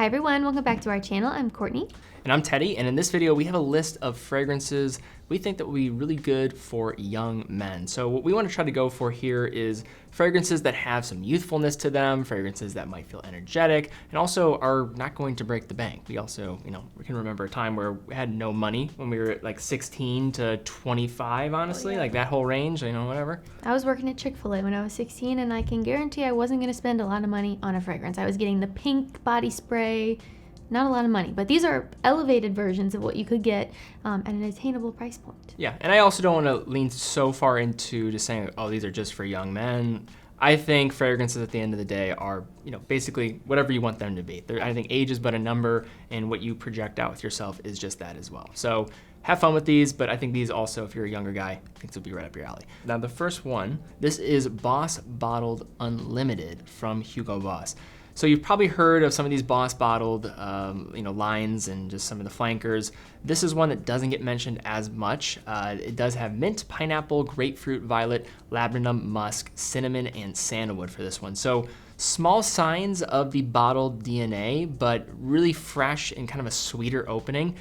Hi everyone, welcome back to our channel. I'm Courtney. And I'm Teddy, and in this video we have a list of fragrances we think that will be really good for young men. So what we want to try to go for here is fragrances that have some youthfulness to them, fragrances that might feel energetic, and also are not going to break the bank. We also, we can remember a time where we had no money when we were at like 16 to 25, honestly, like that whole range, whatever. I was working at Chick-fil-A when I was 16, and I can guarantee I wasn't going to spend a lot of money on a fragrance. I was getting the pink body spray. Not a lot of money, but these are elevated versions of what you could get at an attainable price point. Yeah, and I also don't want to lean so far into just saying, oh, these are just for young men. I think fragrances at the end of the day are, basically whatever you want them to be. I think age is but a number, and what you project out with yourself is just that as well. So have fun with these, but I think these also, if you're a younger guy, I think this will be right up your alley. Now the first one, this is Boss Bottled Unlimited from Hugo Boss. So you've probably heard of some of these Boss bottled, lines and just some of the flankers. This is one that doesn't get mentioned as much. It does have mint, pineapple, grapefruit, violet, labdanum, musk, cinnamon, and sandalwood for this one. So small signs of the bottled DNA, but really fresh and kind of a sweeter opening.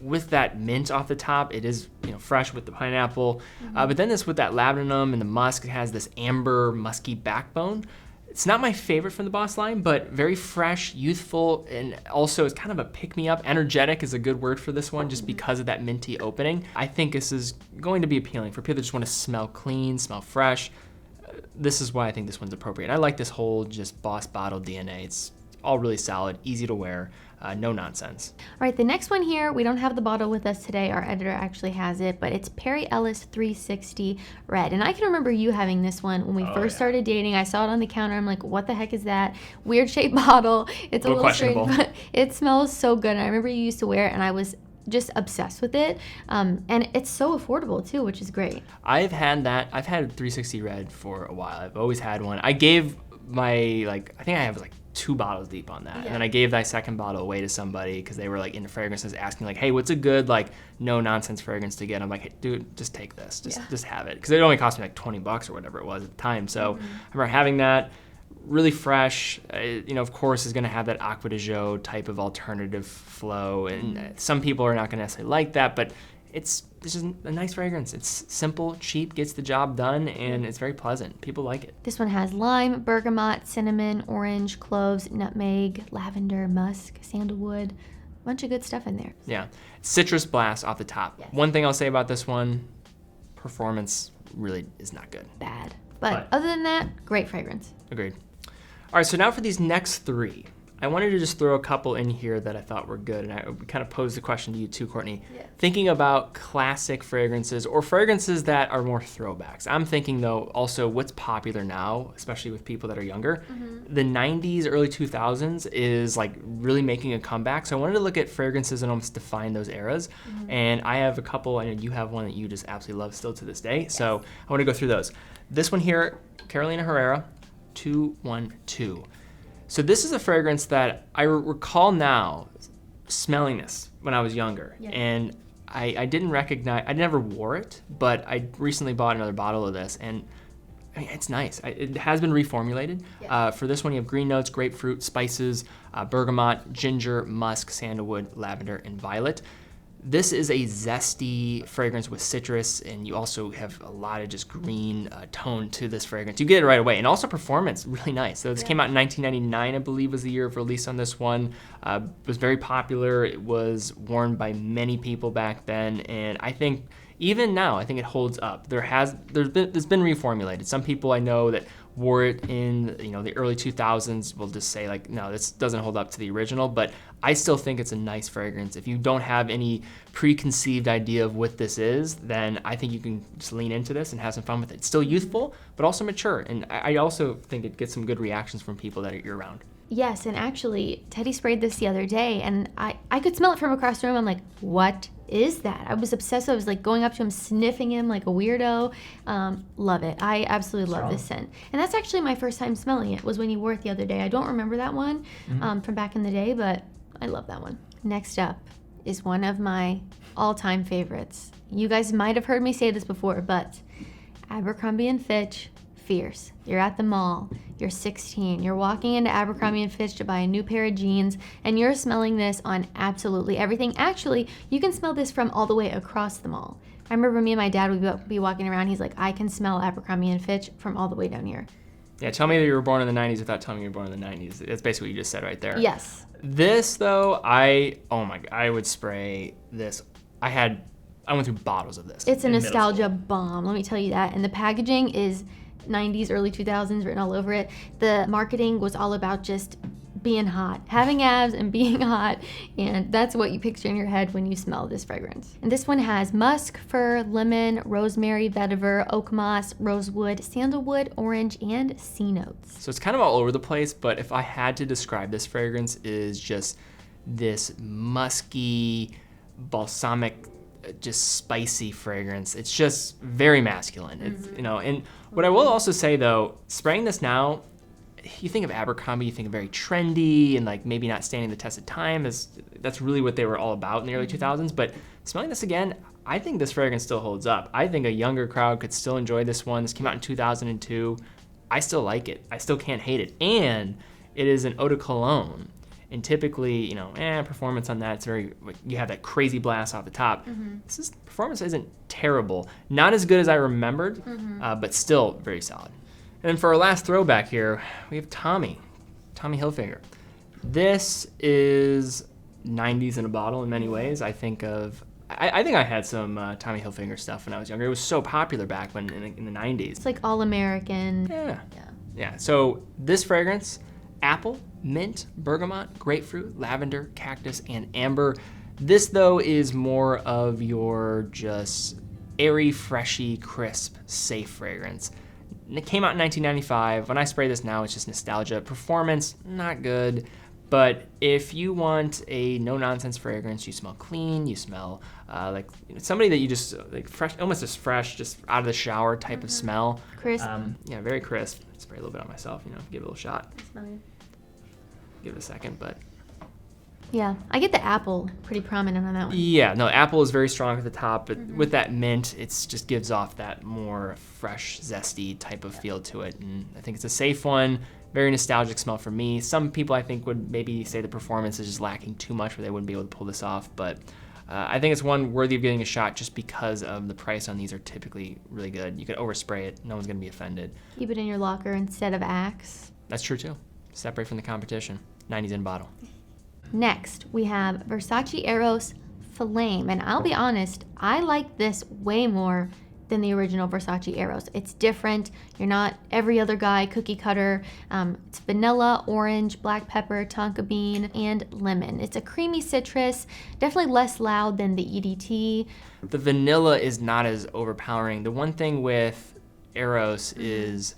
With that mint off the top, it is fresh with the pineapple. But then this with that labdanum and the musk, it has this amber, musky backbone. It's not my favorite from the Boss line, but very fresh, youthful, and also it's kind of a pick-me-up. Energetic is a good word for this one just because of that minty opening. I think this is going to be appealing for people that just want to smell clean, smell fresh. This is why I think this one's appropriate. I like this whole just Boss bottled DNA. It's all really solid, easy to wear, no nonsense. All right, the next one here, we don't have the bottle with us today. Our editor actually has it, but it's Perry Ellis 360 Red. And I can remember you having this one when we first started dating. I saw it on the counter. I'm like, what the heck is that? Weird shaped bottle. It's a little strange, but it smells so good. And I remember you used to wear it, and I was just obsessed with it. And it's so affordable too, which is great. I've had 360 Red for a while. I've always had one. I gave my, I think I have 2 bottles deep on that. Yeah. And then I gave that second bottle away to somebody because they were into fragrances, asking hey, what's a good no nonsense fragrance to get? I'm like, hey, dude, just take this, just have it. Because it only cost me $20 or whatever it was at the time. So I remember having that, really fresh, of course is gonna have that Acqua di Gio type of alternative flow. And some people are not gonna necessarily like that, but it's just a nice fragrance. It's simple, cheap, gets the job done, and it's very pleasant. People like it. This one has lime, bergamot, cinnamon, orange, cloves, nutmeg, lavender, musk, sandalwood. A bunch of good stuff in there. Yeah. Citrus blast off the top. Yes. One thing I'll say about this one, performance really is not good. Bad. But other than that, great fragrance. Agreed. All right, so now for these next 3. I wanted to just throw a couple in here that I thought were good, and I kind of posed the question to you too, Courtney. Yeah. Thinking about classic fragrances or fragrances that are more throwbacks. I'm thinking though also what's popular now, especially with people that are younger. The 90s, early 2000s is really making a comeback. So I wanted to look at fragrances and almost define those eras. And I have a couple, I know you have one that you just absolutely love still to this day. Yes. So I want to go through those. This one here, Carolina Herrera, 212. So this is a fragrance that I recall now smelling this when I was younger. Yeah. And I didn't recognize, I never wore it, but I recently bought another bottle of this, and it's nice. It has been reformulated. Yeah. For this one, you have green notes, grapefruit, spices, bergamot, ginger, musk, sandalwood, lavender, and violet. This is a zesty fragrance with citrus, and you also have a lot of just green tone to this fragrance. You get it right away, and also performance, really nice. So this came out in 1999, I believe was the year of release on this one. It was very popular. It was worn by many people back then, and I think even now, I think it holds up. It's been reformulated. Some people I know that wore it in the early 2000s will just say no, this doesn't hold up to the original, but I still think it's a nice fragrance. If you don't have any preconceived idea of what this is, then I think you can just lean into this and have some fun with it. It's still youthful, but also mature, and I also think it gets some good reactions from people that you're around. Yes, and actually, Teddy sprayed this the other day, and I could smell it from across the room. I'm like, what is that? I was obsessed. I was going up to him, sniffing him like a weirdo. Love it. I absolutely love this scent. And that's actually my first time smelling it, was when you wore it the other day. I don't remember that one from back in the day, but I love that one. Next up is one of my all-time favorites. You guys might have heard me say this before, but Abercrombie & Fitch fierce. You're at the mall. You're 16. You're walking into Abercrombie and Fitch to buy a new pair of jeans, and you're smelling this on absolutely everything. Actually, you can smell this from all the way across the mall. I remember me and my dad would be walking around. He's like, I can smell Abercrombie and Fitch from all the way down here. Yeah, tell me that you were born in the 90s without telling me you were born in the 90s. That's basically what you just said right there. Yes. This, though, I would spray this. I went through bottles of this. It's a nostalgia bomb, let me tell you that. And the packaging is 90s, early 2000s written all over it. The marketing was all about just being hot, having abs and being hot, and that's what you picture in your head when you smell this fragrance. And this one has musk, fir, lemon, rosemary, vetiver, oak moss, rosewood, sandalwood, orange, and sea notes. So it's kind of all over the place, but if I had to describe this fragrance, is just this musky, balsamic, just spicy fragrance. It's just very masculine. It's, and what I will also say though, spraying this now, you think of Abercrombie, you think of very trendy and like maybe not standing the test of time. That's really what they were all about in the early 2000s. But smelling this again, I think this fragrance still holds up. I think a younger crowd could still enjoy this one. This came out in 2002. I still like it. I still can't hate it. And it is an eau de cologne. And typically, performance on that, it's very, you have that crazy blast off the top. Performance isn't terrible. Not as good as I remembered, but still very solid. And then for our last throwback here, we have Tommy Hilfiger. This is 90s in a bottle in many ways. I think I had some Tommy Hilfiger stuff when I was younger. It was so popular back when in the 90s. It's like all American. Yeah. So this fragrance, apple, mint, bergamot, grapefruit, lavender, cactus, and amber. This though is more of your just airy, freshy, crisp, safe fragrance. It came out in 1995. When I spray this now, it's just nostalgia. Performance, not good. But if you want a no-nonsense fragrance, you smell clean, you smell like somebody that you just like fresh, almost just fresh, just out of the shower type of smell. Crisp. Yeah, very crisp. Spray a little bit on myself, give it a little shot. Smell it. Give it a second, but. Yeah, I get the apple pretty prominent on that one. Yeah, no, apple is very strong at the top, but with that mint, it just gives off that more fresh, zesty type of feel to it. And I think it's a safe one, very nostalgic smell for me. Some people I think would maybe say the performance is just lacking too much where they wouldn't be able to pull this off, but I think it's one worthy of getting a shot just because of the price on these are typically really good. You could overspray it, no one's gonna be offended. Keep it in your locker instead of Axe. That's true too. Separate from the competition. 90s in bottle. Next, we have Versace Eros Flame, and I'll be honest, I like this way more than the original Versace Eros. It's different. You're not every other guy cookie cutter. It's vanilla, orange, black pepper, tonka bean, and lemon. It's a creamy citrus, definitely less loud than the EDT. The vanilla is not as overpowering. The one thing with Eros is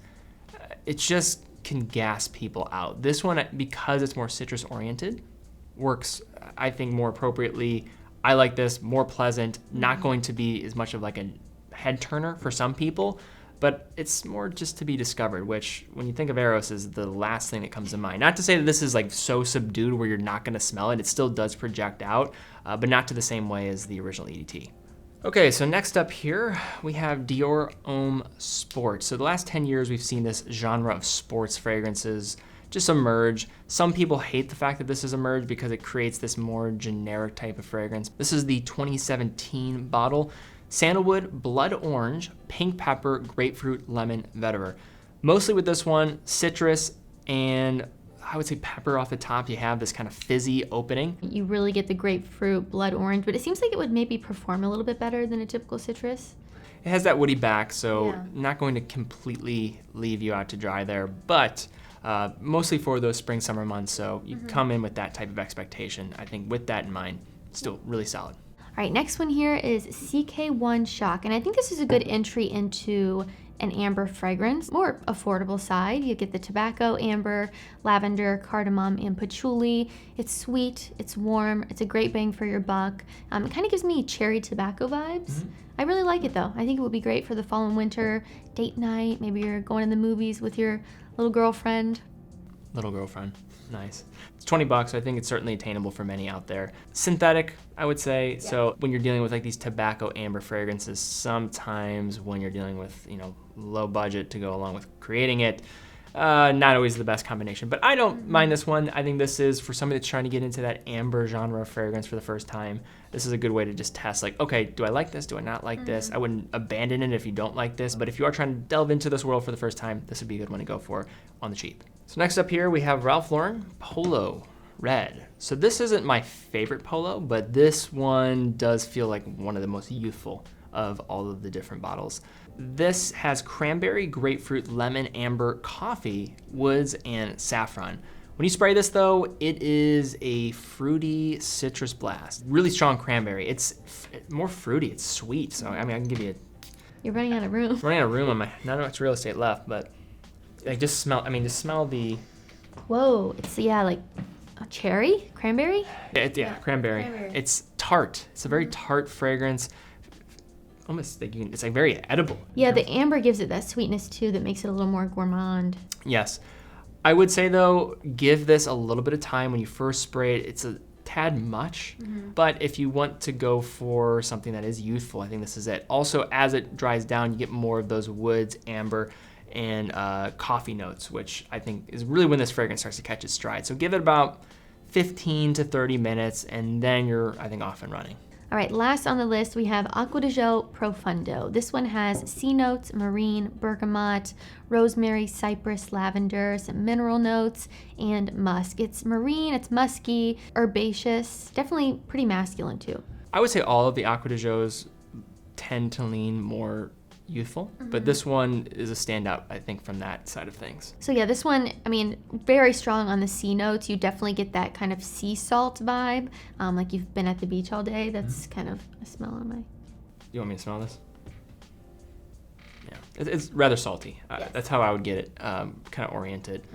it just can gas people out. This one, because it's more citrus oriented, works, I think, more appropriately. I like this, more pleasant, not going to be as much of like a head turner for some people, but it's more just to be discovered, which when you think of Eros is the last thing that comes to mind. Not to say that this is like so subdued where you're not gonna smell it. It still does project out, but not to the same way as the original EDT. Okay, so next up here, we have Dior Homme Sport. So the last 10 years, we've seen this genre of sports fragrances just emerge. Some people hate the fact that this has emerged because it creates this more generic type of fragrance. This is the 2017 bottle. Sandalwood, blood orange, pink pepper, grapefruit, lemon, vetiver. Mostly with this one, citrus and I would say pepper off the top. You have this kind of fizzy opening. You really get the grapefruit, blood orange, but it seems like it would maybe perform a little bit better than a typical citrus. It has that woody back, so not going to completely leave you out to dry there, but mostly for those spring, summer months. So you come in with that type of expectation. I think with that in mind, still really solid. All right, next one here is CK1 Shock, and I think this is a good entry into an amber fragrance, more affordable side. You get the tobacco, amber, lavender, cardamom, and patchouli. It's sweet, it's warm, it's a great bang for your buck. It kind of gives me cherry tobacco vibes. I really like it though. I think it would be great for the fall and winter, date night, maybe you're going to the movies with your little girlfriend. Little girlfriend. Nice. It's $20. I think it's certainly attainable for many out there. Synthetic, I would say. Yeah. So when you're dealing with like these tobacco amber fragrances, sometimes when you're dealing with, low budget to go along with creating it, not always the best combination. But I don't mind this one. I think this is for somebody that's trying to get into that amber genre of fragrance for the first time. This is a good way to just test, like, okay, do I like this? Do I not like this? I wouldn't abandon it if you don't like this. But if you are trying to delve into this world for the first time, this would be a good one to go for on the cheap. So next up here, we have Ralph Lauren Polo Red. So this isn't my favorite Polo, but this one does feel like one of the most youthful of all of the different bottles. This has cranberry, grapefruit, lemon, amber, coffee, woods, and saffron. When you spray this though, it is a fruity citrus blast. Really strong cranberry. It's more fruity, it's sweet. So I can give you You're running out of room. Running out of room on my, not much real estate left, but just smell the. Whoa, it's like a cherry, cranberry? Yeah, cranberry. It's tart. It's a very tart fragrance. Almost like it's like very edible. Yeah, the amber gives it that sweetness too that makes it a little more gourmand. Yes. I would say though, give this a little bit of time. When you first spray it, it's a tad much, but if you want to go for something that is youthful, I think this is it. Also, as it dries down, you get more of those woods, amber, and coffee notes, which I think is really when this fragrance starts to catch its stride. So give it about 15 to 30 minutes, and then you're, I think, off and running. All right, last on the list, we have Acqua di Gio Profondo. This one has sea notes, marine, bergamot, rosemary, cypress, lavender, some mineral notes, and musk. It's marine, it's musky, herbaceous, definitely pretty masculine too. I would say all of the Acqua di Gios tend to lean more youthful, but this one is a standout, I think, from that side of things. So yeah, this one, very strong on the sea notes. You definitely get that kind of sea salt vibe, like you've been at the beach all day. That's kind of a smell on my... You want me to smell this? Yeah, it's rather salty. Yes. That's how I would get it, kind of oriented.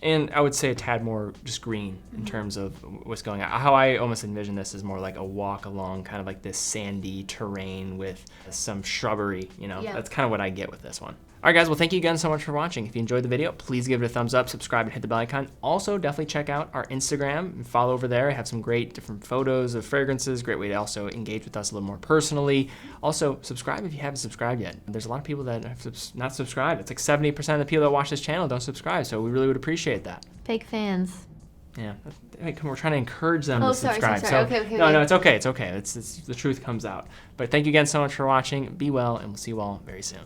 And I would say a tad more just green in terms of what's going on. How I almost envision this is more like a walk along kind of like this sandy terrain with some shrubbery, That's kind of what I get with this one. All right, guys, well, thank you again so much for watching. If you enjoyed the video, please give it a thumbs up, subscribe, and hit the bell icon. Also, definitely check out our Instagram and follow over there. I have some great different photos of fragrances, great way to also engage with us a little more personally. Also, subscribe if you haven't subscribed yet. There's a lot of people that have not subscribed. It's like 70% of the people that watch this channel don't subscribe, so we really would appreciate that. Fake fans. Yeah, we're trying to encourage them to subscribe. Sorry. Okay. No, it's okay. It's okay. It's the truth comes out. But thank you again so much for watching. Be well, and we'll see you all very soon.